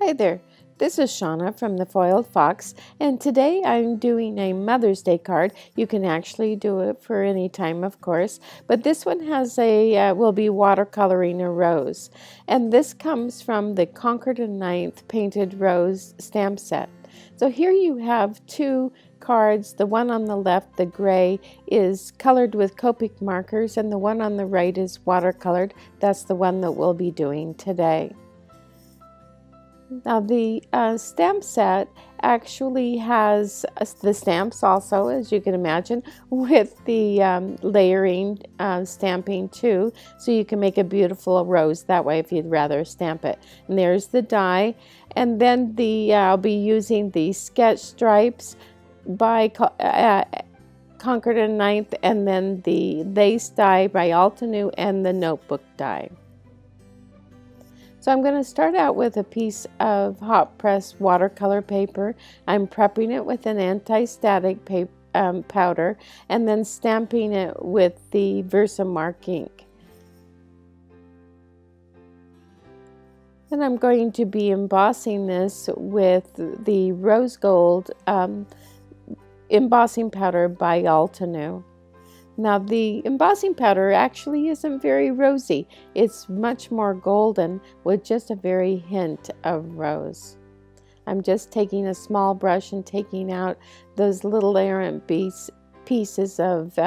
Hi there, this is Shauna from the Foiled Fox, and today I'm doing a Mother's Day card. You can actually do it for any time, of course, but this one has will be watercoloring a rose, and this comes from the Concord and Ninth Painted Rose stamp set. So here you have two cards. The one on the left, the gray, is colored with Copic markers, and the one on the right is watercolored. That's the one that we'll be doing today. Now the stamp set actually has the stamps also, as you can imagine, with the layering stamping too, so you can make a beautiful rose that way if you'd rather stamp it. And there's the die, and then I'll be using the sketch stripes by Concord and Ninth, and then the lace die by Altenew, and the notebook die. So I'm going to start out with a piece of hot press watercolor paper. I'm prepping it with an anti-static powder and then stamping it with the Versamark ink. Then I'm going to be embossing this with the rose gold embossing powder by Altenew. Now the embossing powder actually isn't very rosy. It's much more golden with just a very hint of rose. I'm just taking a small brush and taking out those little errant pieces of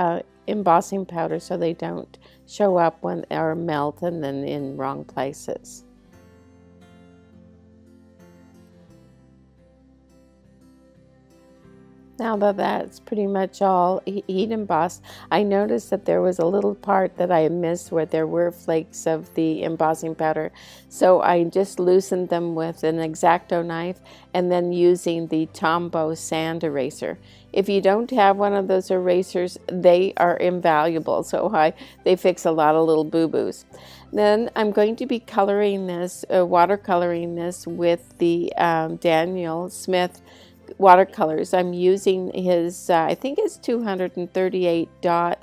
embossing powder so they don't show up or melt and then in wrong places. Now that that's pretty much all heat embossed, I noticed that there was a little part that I missed where there were flakes of the embossing powder. So I just loosened them with an X-Acto knife and then using the Tombow sand eraser. If you don't have one of those erasers, they are invaluable. So they fix a lot of little boo-boos. Then I'm going to be coloring this, watercoloring this with the Daniel Smith watercolors. I'm using his, I think it's 238 dot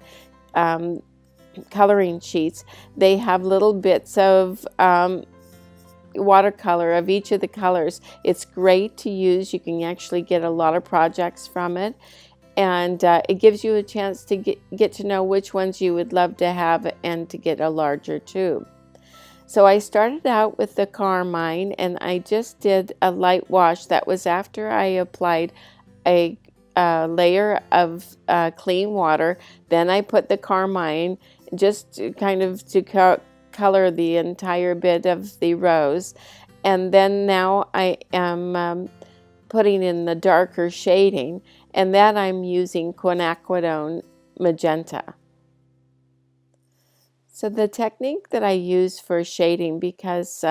coloring sheets. They have little bits of watercolor of each of the colors. It's great to use. You can actually get a lot of projects from it, and it gives you a chance to get to know which ones you would love to have and to get a larger tube. So I started out with the carmine, and I just did a light wash. That was after I applied a layer of clean water. Then I put the carmine just to color the entire bit of the rose. And then now I am putting in the darker shading, and that I'm using quinacridone magenta. So the technique that I use for shading, because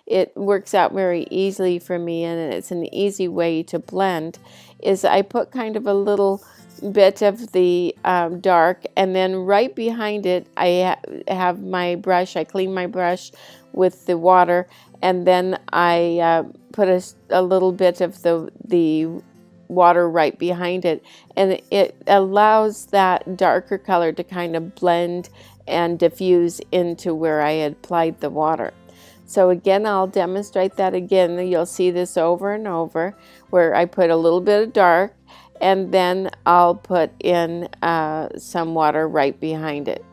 it works out very easily for me and it's an easy way to blend, is I put kind of a little bit of the dark, and then right behind it I have my brush. I clean my brush with the water, and then I put a little bit of the water right behind it, and it allows that darker color to kind of blend and diffuse into where I had applied the water. So again, I'll demonstrate that again. You'll see this over and over, where I put a little bit of dark and then I'll put in some water right behind it.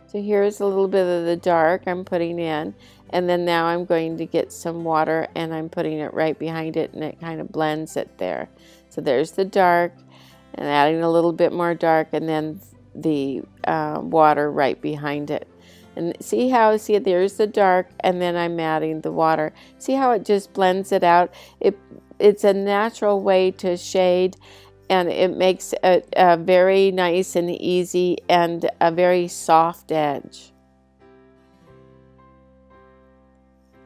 So here's a little bit of the dark I'm putting in, and then now I'm going to get some water and I'm putting it right behind it, and it kind of blends it there. So there's the dark, and adding a little bit more dark, and then the water right behind it. And see there's the dark, and then I'm adding the water. See how it just blends it out? It's a natural way to shade, and it makes a very nice and easy and a very soft edge.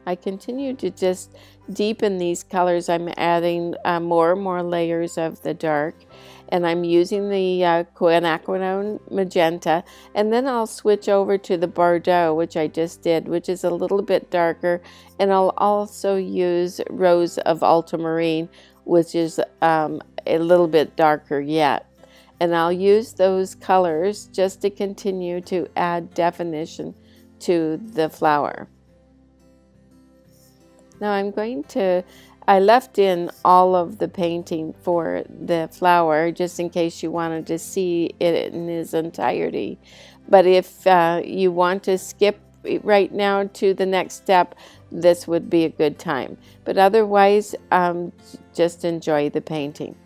I continue to just deepen these colors. I'm adding more and more layers of the dark, and I'm using the quinacridone magenta, and then I'll switch over to the Bordeaux, which I just did, which is a little bit darker, and I'll also use Rose of Ultramarine, which is a little bit darker yet. And I'll use those colors just to continue to add definition to the flower. Now I left in all of the painting for the flower just in case you wanted to see it in its entirety. But if you want to skip right now to the next step, this would be a good time. But otherwise, just enjoy the painting.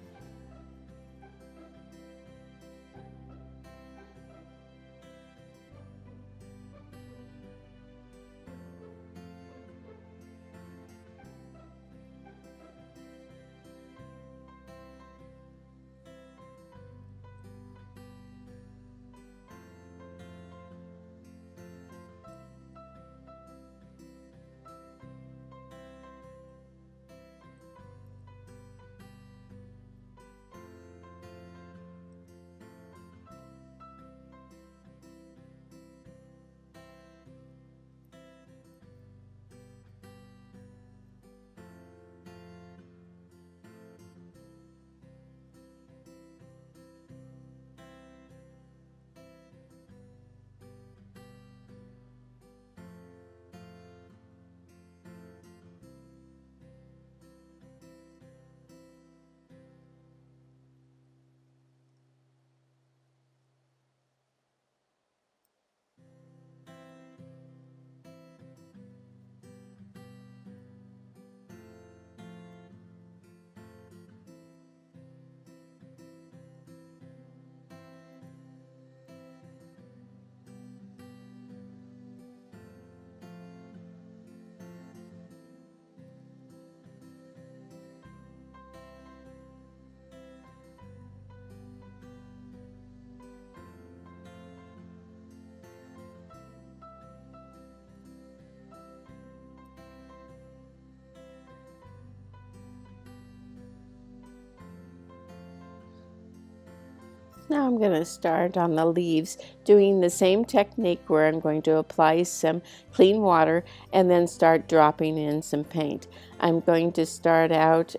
Now I'm going to start on the leaves doing the same technique where I'm going to apply some clean water and then start dropping in some paint. I'm going to start out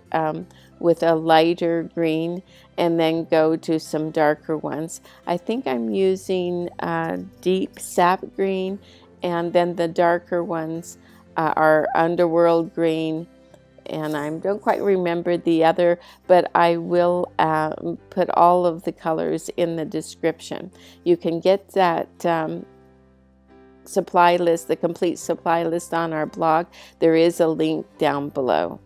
with a lighter green and then go to some darker ones. I think I'm using deep sap green, and then the darker ones are underworld green, and I don't quite remember the other, but I will put all of the colors in the description. You can get that supply list, the complete supply list, on our blog. There is a link down below.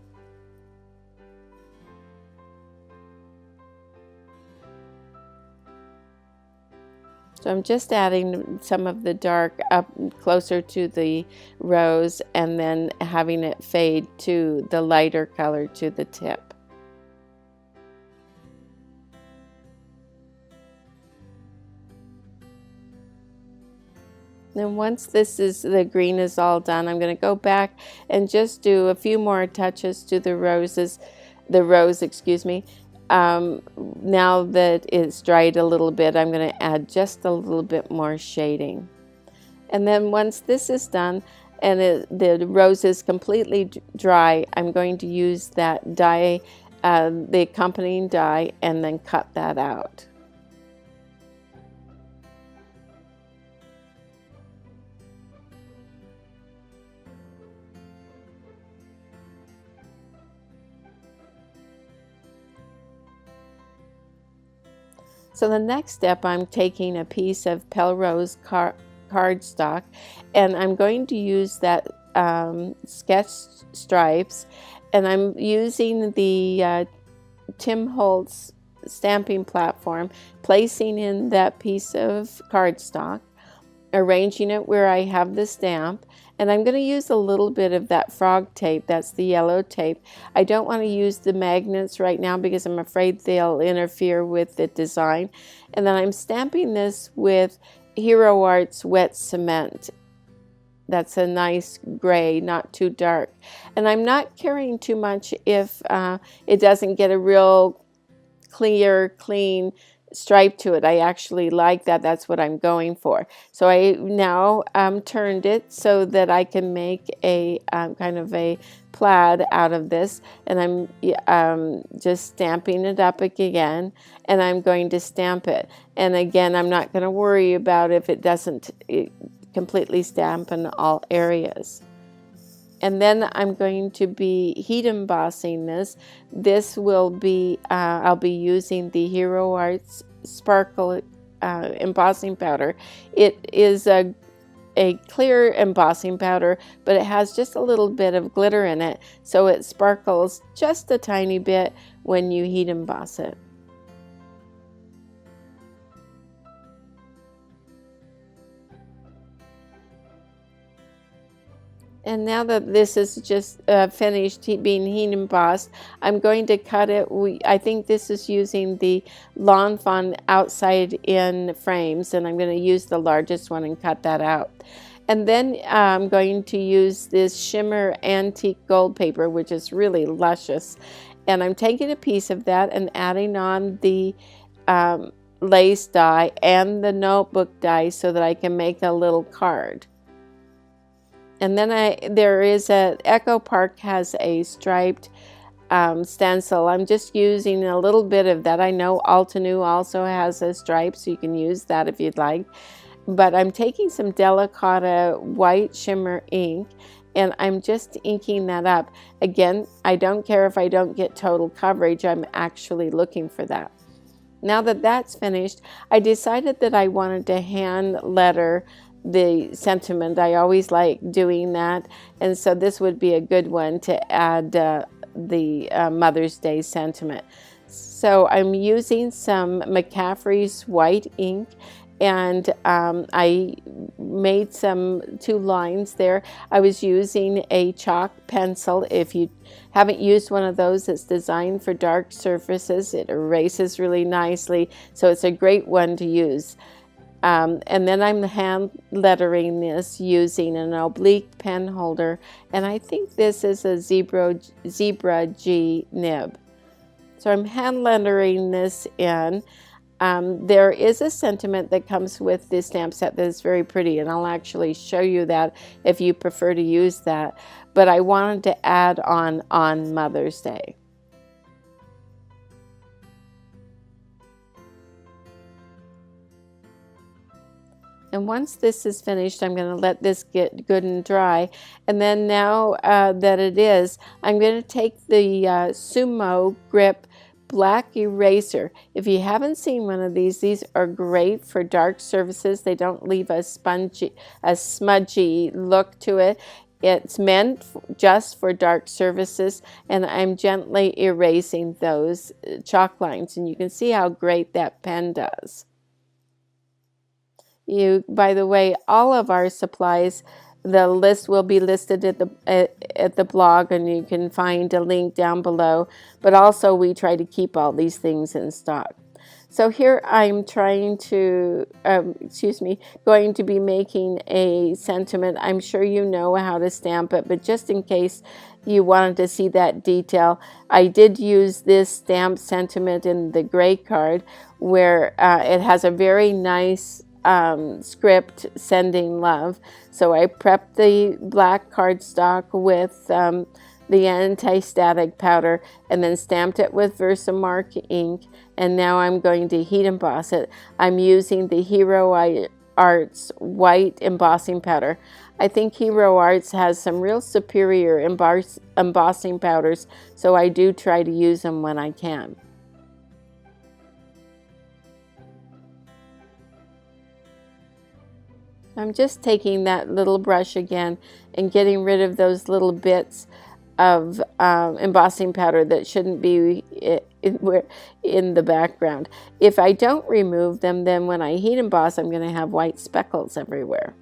So I'm just adding some of the dark up closer to the rose and then having it fade to the lighter color to the tip. Then once the green is all done, I'm going to go back and just do a few more touches to the rose, excuse me. Now that it's dried a little bit, I'm going to add just a little bit more shading. And then once this is done and the rose is completely dry, I'm going to use that dye, the accompanying dye, and then cut that out. So the next step, I'm taking a piece of Pelrose cardstock, and I'm going to use that sketch stripes, and I'm using the Tim Holtz stamping platform, placing in that piece of cardstock, arranging it where I have the stamp, and I'm going to use a little bit of that frog tape, that's the yellow tape. I don't want to use the magnets right now because I'm afraid they'll interfere with the design. And then I'm stamping this with Hero Arts wet cement. That's a nice gray, not too dark. And I'm not caring too much if it doesn't get a real clear, clean stripe to it. I actually like that. That's what I'm going for. So I now turned it so that I can make a kind of a plaid out of this, and I'm just stamping it up again, and I'm going to stamp it. And again, I'm not going to worry about if it doesn't completely stamp in all areas. And then I'm going to be heat embossing this. This will be, I'll be using the Hero Arts Sparkle embossing powder. It is a clear embossing powder, but it has just a little bit of glitter in it, so it sparkles just a tiny bit when you heat emboss it. And now that this is just finished being heat embossed, I'm going to cut it. I think this is using the Lawn Fawn outside in frames, and I'm going to use the largest one and cut that out. And then I'm going to use this shimmer antique gold paper, which is really luscious. And I'm taking a piece of that and adding on the lace die and the notebook die so that I can make a little card. And then there is Echo Park has a striped stencil. I'm just using a little bit of that. I know Altenew also has a stripe, so you can use that if you'd like. But I'm taking some Delicata white shimmer ink, and I'm just inking that up. Again, I don't care if I don't get total coverage. I'm actually looking for that. Now that that's finished, I decided that I wanted to hand letter the sentiment. I always like doing that, and so this would be a good one to add the Mother's Day sentiment. So I'm using some McCaffrey's white ink, and I made two lines there. I was using a chalk pencil. If you haven't used one of those, it's designed for dark surfaces. It erases really nicely, so it's a great one to use. And then I'm hand lettering this using an oblique pen holder, and I think this is a Zebra G nib. So I'm hand lettering this in. There is a sentiment that comes with this stamp set that is very pretty, and I'll actually show you that if you prefer to use that. But I wanted to add on Mother's Day. And once this is finished, I'm going to let this get good and dry. And then now that it is, I'm going to take the Sumo Grip black eraser. If you haven't seen one of these are great for dark surfaces. They don't leave a smudgy look to it. It's meant just for dark surfaces, and I'm gently erasing those chalk lines, and you can see how great that pen does. By the way, all of our supplies, the list will be listed at the blog, and you can find a link down below. But also, we try to keep all these things in stock. So here I'm trying to, going to be making a sentiment. I'm sure you know how to stamp it, but just in case you wanted to see that detail, I did use this stamp sentiment in the gray card, where it has a very nice script, sending love. So I prepped the black cardstock with the anti-static powder, and then stamped it with Versamark ink, and now I'm going to heat emboss it. I'm using the Hero Arts white embossing powder. I think Hero Arts has some real superior embossing powders, so I do try to use them when I can. I'm just taking that little brush again and getting rid of those little bits of embossing powder that shouldn't be in the background. If I don't remove them, then when I heat emboss, I'm going to have white speckles everywhere.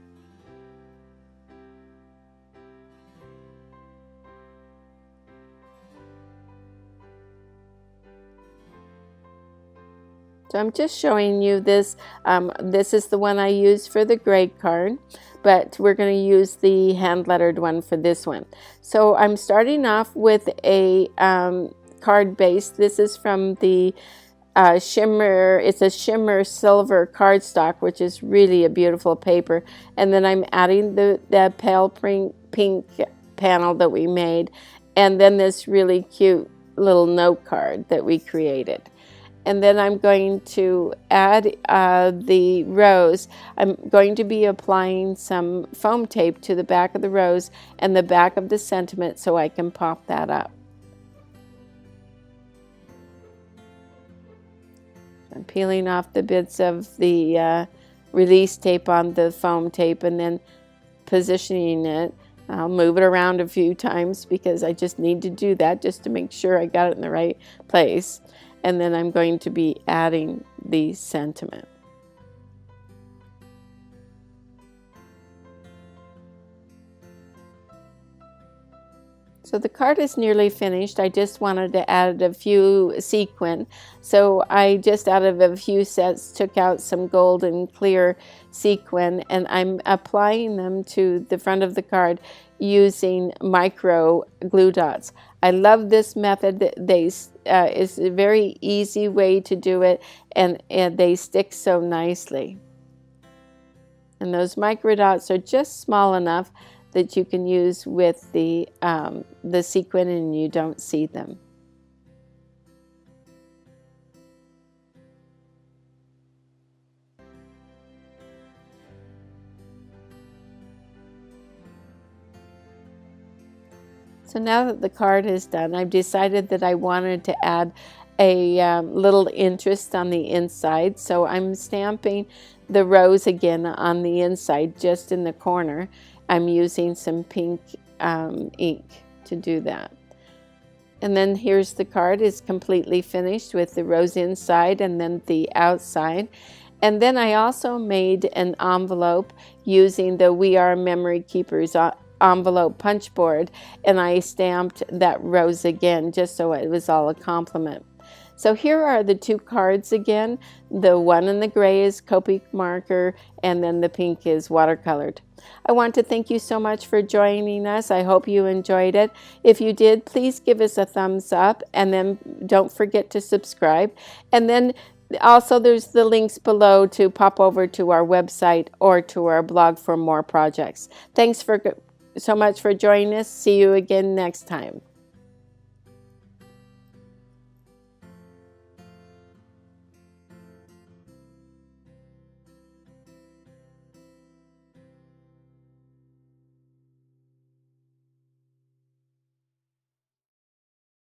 So I'm just showing you this. This is the one I used for the gray card, but we're going to use the hand lettered one for this one. So I'm starting off with a card base. This is from the shimmer, it's a shimmer silver cardstock, which is really a beautiful paper. And then I'm adding the pale pink panel that we made, and then this really cute little note card that we created. And then I'm going to add the rose. I'm going to be applying some foam tape to the back of the rose and the back of the sentiment so I can pop that up. I'm peeling off the bits of the release tape on the foam tape and then positioning it. I'll move it around a few times because I just need to do that just to make sure I got it in the right place. And then I'm going to be adding the sentiment. So the card is nearly finished. I just wanted to add a few sequin. So I just out of a few sets took out some gold and clear sequin, and I'm applying them to the front of the card using micro glue dots. I love this method. It's a very easy way to do it, and they stick so nicely. And those micro dots are just small enough that you can use with the sequin and you don't see them. So now that the card is done, I've decided that I wanted to add a little interest on the inside. So I'm stamping the rose again on the inside, just in the corner. I'm using some pink ink to do that. And then here's the card. It's completely finished with the rose inside and then the outside. And then I also made an envelope using the We Are Memory Keepers envelope punch board, and I stamped that rose again just so it was all a compliment. So here are the two cards again. The one in the gray is Copic marker, and then the pink is watercolored. I want to thank you so much for joining us. I hope you enjoyed it. If you did, please give us a thumbs up, and then don't forget to subscribe. And then also there's the links below to pop over to our website or to our blog for more projects. Thanks so much for joining us. See you again next time.